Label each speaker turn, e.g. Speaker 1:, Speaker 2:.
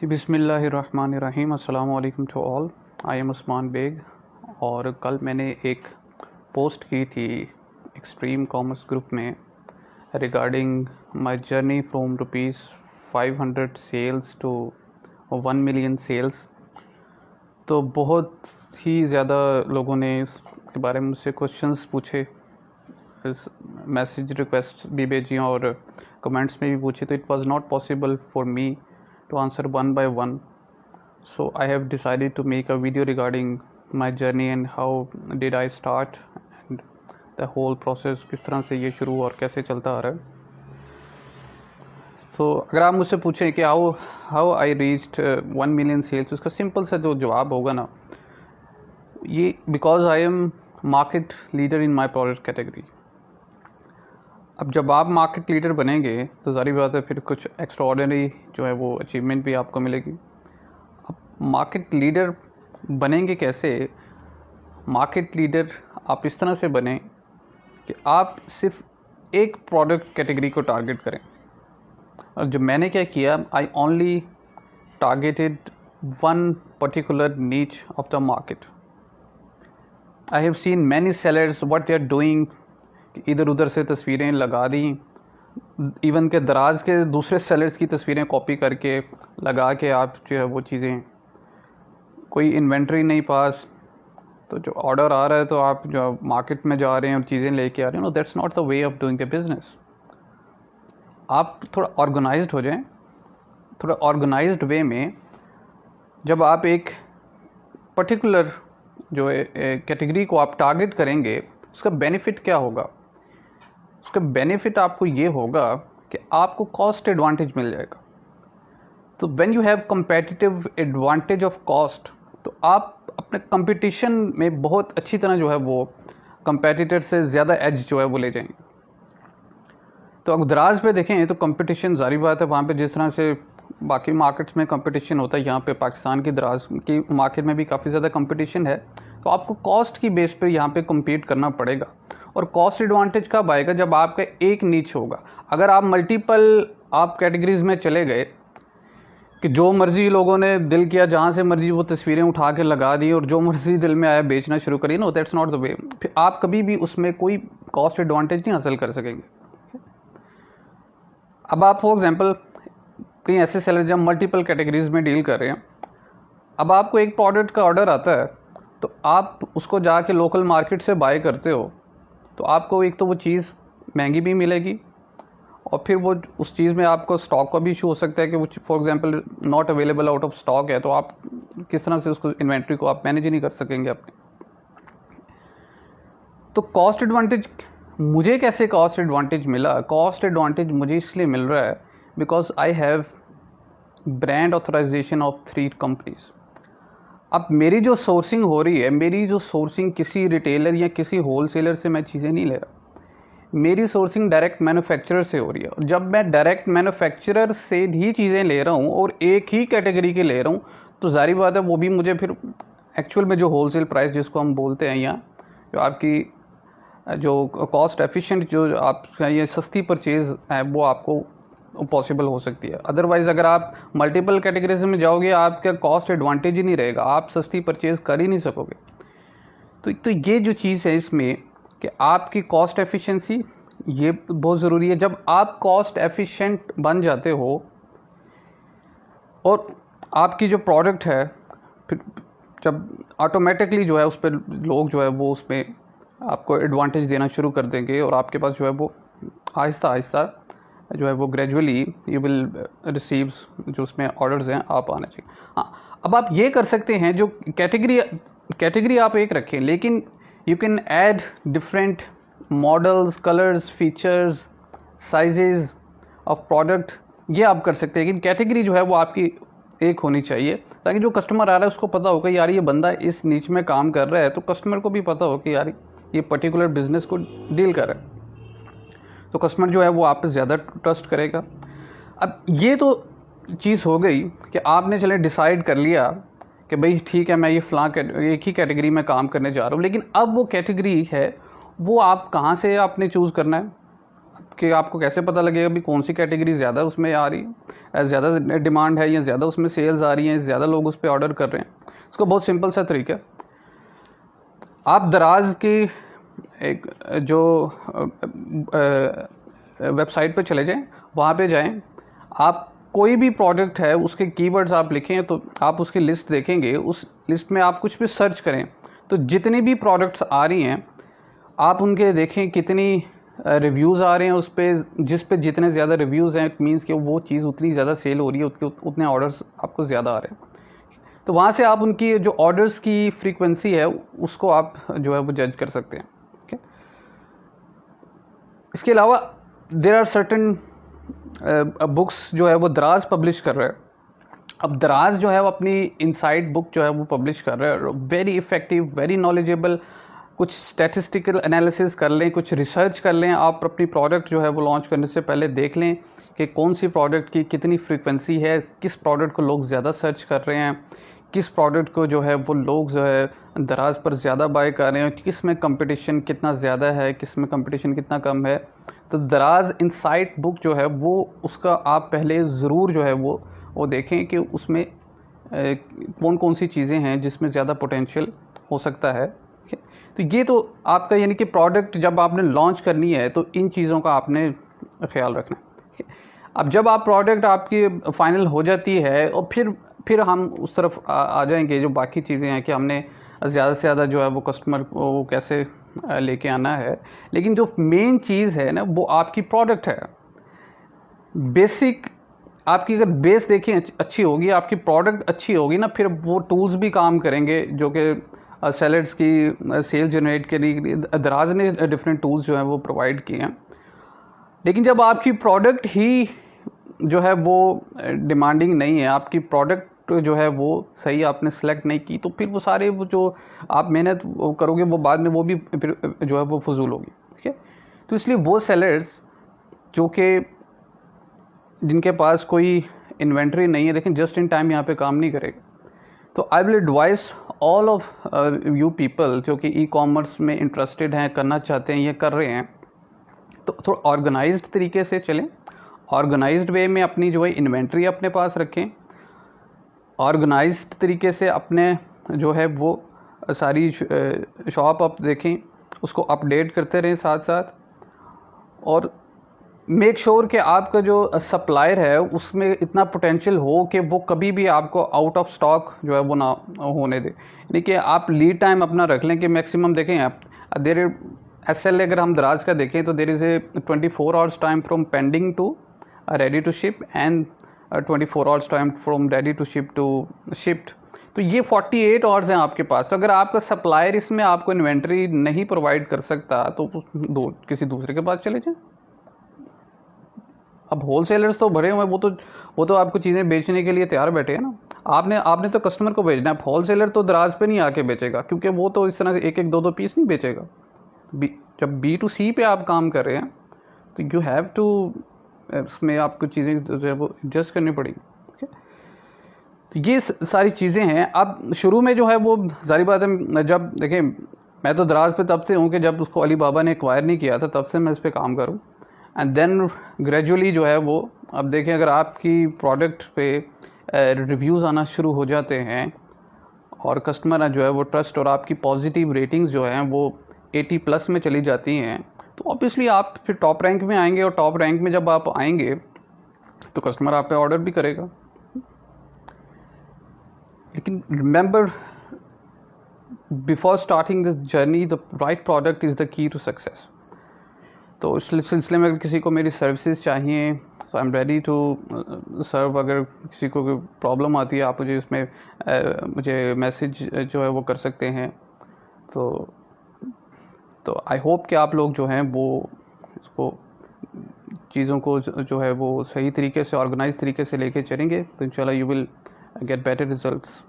Speaker 1: जी बिस्मिल्लाहिर्रहमानिर्रहीम। अस्सलाम वालेकुम to all. I am Usman Baig. और कल मैंने एक पोस्ट की थी एक्सट्रीम कॉमर्स ग्रुप में regarding my journey from rupees 500 sales to 1 million sales. तो बहुत ही ज़्यादा लोगों ने इसके बारे में मुझसे क्वेश्चंस पूछे, मैसेज रिक्वेस्ट भी भेजी और कमेंट्स में भी पूछे। तो it was not possible for me to answer one by one, so I have decided to make a video regarding my journey and how did I start and the whole process, किस तरह से ये शुरू और कैसे चलता आ रहा है। so, अगर आप मुझसे पूछें कि how I reached 1 million sales, उसका सिंपल सा जो जवाब होगा ना, ये because I am market leader in my product category। अब जब आप मार्केट लीडर बनेंगे तो ज़ाहिर बात है फिर कुछ एक्स्ट्राऑर्डिनरी जो है वो अचीवमेंट भी आपको मिलेगी। अब मार्केट लीडर बनेंगे कैसे? मार्केट लीडर आप इस तरह से बने कि आप सिर्फ एक प्रोडक्ट कैटेगरी को टारगेट करें। और जो मैंने क्या किया, I only targeted one particular niche of the market. I have seen many sellers what they are doing, इधर उधर से तस्वीरें लगा दी, इवन के दराज के दूसरे सेलर्स की तस्वीरें कॉपी करके लगा के आप जो है वो चीज़ें, कोई इन्वेंट्री नहीं पास, तो जो ऑर्डर आ रहा है तो आप जो मार्केट में जा रहे हैं और चीज़ें लेके आ रहे हैं। No, that's not the way of doing the business. आप थोड़ा ऑर्गेनाइज्ड हो जाएं। थोड़ा ऑर्गेनाइज्ड वे में जब आप एक पर्टिकुलर जो कैटेगरी को आप टारगेट करेंगे, उसका बेनिफिट क्या होगा? उसका बेनिफिट आपको ये होगा कि आपको कॉस्ट एडवांटेज मिल जाएगा। तो when you have competitive advantage of cost, तो आप अपने कंपटीशन में बहुत अच्छी तरह जो है वो कंपेटिटर से ज़्यादा एज जो है वो ले जाएंगे। तो अगर दराज पे देखें तो कंपटीशन जारी बात है, वहाँ पे जिस तरह से बाकी मार्केट्स में कंपटीशन होता है, यहाँ पे पाकिस्तान की दराज की मार्केट में भी काफ़ी ज़्यादा कंपटीशन है। तो आपको कॉस्ट की बेस पे यहाँ पे कम्पीट करना पड़ेगा। और कॉस्ट एडवांटेज कब आएगा? जब आपका एक नीच होगा। अगर आप मल्टीपल आप कैटेगरीज में चले गए कि जो मर्जी लोगों ने दिल किया, जहाँ से मर्जी वो तस्वीरें उठा के लगा दी और जो मर्जी दिल में आया बेचना शुरू करिए, no, that's not the way. फिर आप कभी भी उसमें कोई कॉस्ट एडवांटेज नहीं हासिल कर सकेंगे। अब आप फॉर एग्जाम्पल कहीं ऐसे सेलर जब मल्टीपल कैटेगरीज में डील कर रहे हैं, अब आपको एक प्रोडक्ट का ऑर्डर आता है तो आप उसको जाके लोकल मार्केट से बाय करते हो, तो आपको एक तो वो चीज़ महंगी भी मिलेगी और फिर वो उस चीज़ में आपको स्टॉक का भी इशू हो सकता है कि वो for example not available out of stock है, तो आप किस तरह से उसको इन्वेंट्री को आप मैनेज ही नहीं कर सकेंगे अपने। तो कॉस्ट एडवांटेज मुझे कैसे कॉस्ट एडवांटेज मिला? कॉस्ट एडवांटेज मुझे इसलिए मिल रहा है because I have brand authorisation of 3 companies. अब मेरी जो सोर्सिंग हो रही है, मेरी जो सोर्सिंग किसी रिटेलर या किसी होलसेलर से मैं चीज़ें नहीं ले रहा, मेरी सोर्सिंग डायरेक्ट मैन्युफैक्चरर से हो रही है। और जब मैं डायरेक्ट मैन्युफैक्चरर से ही चीज़ें ले रहा हूँ और एक ही कैटेगरी के ले रहा हूँ, तो जारी बात है वो भी मुझे फिर एक्चुअल में जो होलसेल प्राइस जिसको हम बोलते हैं, यहाँ जो आपकी जो कॉस्ट एफिशिएंट जो आप ये सस्ती परचेज़ है वो आपको पॉसिबल हो सकती है। अदरवाइज़ अगर आप मल्टीपल कैटेगरीज में जाओगे, आपका कॉस्ट एडवांटेज ही नहीं रहेगा, आप सस्ती परचेज़ कर ही नहीं सकोगे। तो ये जो चीज़ है इसमें कि आपकी कॉस्ट एफिशिएंसी ये बहुत ज़रूरी है। जब आप कॉस्ट एफिशिएंट बन जाते हो और आपकी जो प्रोडक्ट है, फिर जब ऑटोमेटिकली जो है उस पर लोग जो है वो उसमें आपको एडवांटेज देना शुरू कर देंगे और आपके पास जो है वो आहिस्ता आहिस्ता जो है वो ग्रेजुअली यू विल रिसीव जो उसमें ऑर्डर्स हैं आप आना चाहिए। हाँ, अब आप ये कर सकते हैं, जो कैटेगरी आप एक रखें, लेकिन you can add different models, colours, features, sizes of product, ये आप कर सकते हैं। लेकिन कैटेगरी जो है वो आपकी एक होनी चाहिए ताकि जो कस्टमर आ रहा है उसको पता हो कि यार ये बंदा इस नीच में काम कर रहा है, तो कस्टमर को भी पता हो कि यार ये पर्टिकुलर बिजनेस को डील कर रहा है, तो कस्टमर जो है वो आप पे ज़्यादा ट्रस्ट करेगा। अब ये तो चीज़ हो गई कि आपने चले डिसाइड कर लिया कि भाई ठीक है मैं ये एक ही कैटेगरी में काम करने जा रहा हूँ, लेकिन अब वो कैटेगरी है वो आप कहाँ से आपने चूज़ करना है। कि आपको कैसे पता लगेगा भी कौन सी कैटेगरी ज़्यादा उसमें आ रही है, ज़्यादा डिमांड है या ज़्यादा उसमें सेल्स आ रही हैं, ज़्यादा लोग उस पर ऑर्डर कर रहे हैं? उसका बहुत सिंपल सा तरीका है, आप दराज की एक जो वेबसाइट पे चले जाएं, वहाँ पे जाएं, आप कोई भी प्रोडक्ट है उसके कीवर्ड्स आप लिखें तो आप उसकी लिस्ट देखेंगे, उस लिस्ट में आप कुछ भी सर्च करें तो जितनी भी प्रोडक्ट्स आ रही हैं आप उनके देखें कितनी रिव्यूज़ आ रहे हैं उस पर, जिस पे जितने ज़्यादा रिव्यूज़ हैं मीन्स कि वो चीज़ उतनी ज़्यादा सेल हो रही है, उतने ऑर्डर्स आपको ज़्यादा आ रहे हैं। तो वहाँ से आप उनकी जो ऑर्डर्स की फ्रीक्वेंसी है उसको आप जो है वो जज कर सकते हैं। ठीक है, इसके अलावा देयर आर सर्टेन बुक्स जो है वो दराज पब्लिश कर रहा है। अब दराज जो है वो अपनी इनसाइड बुक जो है वो पब्लिश कर रहा है, वेरी इफ़ेक्टिव, वेरी नॉलेजेबल। कुछ स्टैटिस्टिकल एनालिसिस कर लें, कुछ रिसर्च कर लें, आप अपनी प्रोडक्ट जो है वो लॉन्च करने से पहले देख लें कि कौन सी प्रोडक्ट की कितनी फ्रीक्वेंसी है, किस प्रोडक्ट को लोग ज़्यादा सर्च कर रहे हैं, किस प्रोडक्ट को जो है वो लोग जो है दराज पर ज़्यादा बाय कर रहे हैं, किस में कंपटीशन कितना ज़्यादा है, किस में कंपटीशन कितना कम है। तो दराज इनसाइट बुक जो है वो उसका आप पहले ज़रूर जो है वो देखें कि उसमें कौन कौन सी चीज़ें हैं जिसमें ज़्यादा पोटेंशियल हो सकता है। तो ये तो आपका यानी कि प्रोडक्ट जब आपने लॉन्च करनी है तो इन चीज़ों का आपने ख्याल रखना है। अब जब आप प्रोडक्ट आपकी फाइनल हो जाती है और फिर हम उस तरफ आ जाएंगे जो बाकी चीज़ें हैं कि हमने ज़्यादा से ज़्यादा जो है वो कस्टमर को कैसे लेके आना है। लेकिन जो मेन चीज़ है ना वो आपकी प्रोडक्ट है। बेसिक आपकी अगर बेस देखें अच्छी होगी, आपकी प्रोडक्ट अच्छी होगी ना, फिर वो टूल्स भी काम करेंगे जो कि सेलर्स की सेल जनरेट के लिए दराज ने डिफरेंट टूल्स जो हैं वो प्रोवाइड किए हैं। लेकिन जब आपकी प्रोडक्ट ही जो है वो डिमांडिंग नहीं है, आपकी प्रोडक्ट जो है वो सही आपने सेलेक्ट नहीं की, तो फिर वो सारे वो जो आप मेहनत करोगे वो बाद में वो भी फिर जो है वो फजूल होगी। ठीक है, तो इसलिए वो सेलर्स जो कि जिनके पास कोई इन्वेंट्री नहीं है, लेकिन जस्ट इन टाइम यहाँ पे काम नहीं करेगा, तो I will advice all of you people जो कि ई कॉमर्स में इंटरेस्टेड हैं, करना चाहते हैं, ये कर रहे हैं, तो थोड़ा ऑर्गेनाइज्ड तरीके से चलें, ऑर्गेनाइज्ड वे में अपनी जो है इन्वेंट्री अपने पास रखें, ऑर्गेनाइज्ड तरीके से अपने जो है वो सारी शॉप आप देखें, उसको अपडेट करते रहें साथ साथ, और मेक श्योर कि आपका जो सप्लायर है उसमें इतना पोटेंशियल हो कि वो कभी भी आपको आउट ऑफ स्टॉक जो है वो ना होने दे। यानी कि आप लीड टाइम अपना रख लें कि मैक्सिमम देखें आप देर SL अगर हम दराज का देखें तो there is a 24 hours time from pending to ready to ship and 24 hours time from ready to ship to shipped. तो ये 48 आवर्स हैं आपके पास। तो अगर आपका सप्लायर इसमें आपको इन्वेंट्री नहीं प्रोवाइड कर सकता तो किसी दूसरे के पास चले जाएं। अब होलसेलर्स तो भरे हुए हैं, वो तो आपको चीज़ें बेचने के लिए तैयार बैठे हैं ना। आपने तो कस्टमर को बेचना है। होलसेलर तो दराज पे नहीं आके बेचेगा, क्योंकि वो तो इस तरह से एक एक दो पीस नहीं बेचेगा। जब B2C पे आप काम कर रहे हैं तो यू हैव टू उसमें आपको चीज़ें जो है वो एडजस्ट करनी पड़ेगी। तो ये सारी चीज़ें हैं। अब शुरू में जो है वो सारी बात है, जब देखें मैं तो दराज पे तब से हूँ कि जब उसको अली बाबा ने एक्वायर नहीं किया था, तब से मैं इस पर काम करूँ, एंड देन ग्रेजुअली जो है वो अब देखें अगर आपकी प्रोडक्ट पे रिव्यूज़ आना शुरू हो जाते हैं और कस्टमर जो है वो ट्रस्ट और आपकी पॉजिटिव रेटिंग्स जो हैं वो 80+ में चली जाती हैं, तो ऑब्वियसली आप फिर टॉप रैंक में आएंगे, और टॉप रैंक में जब आप आएंगे तो कस्टमर आप पे ऑर्डर भी करेगा। लेकिन remember, before starting this journey the right product is the key to success. तो इस सिलसिले में अगर किसी को मेरी सर्विसेज चाहिए तो I am ready to serve. अगर किसी को कोई प्रॉब्लम आती है आप मुझे उसमें मुझे मैसेज जो है वो कर सकते हैं। तो आई होप कि आप लोग जो हैं वो इसको चीज़ों को जो है वो सही तरीके से ऑर्गेनाइज तरीके से लेके चलेंगे तो इंशाल्लाह you will get better results.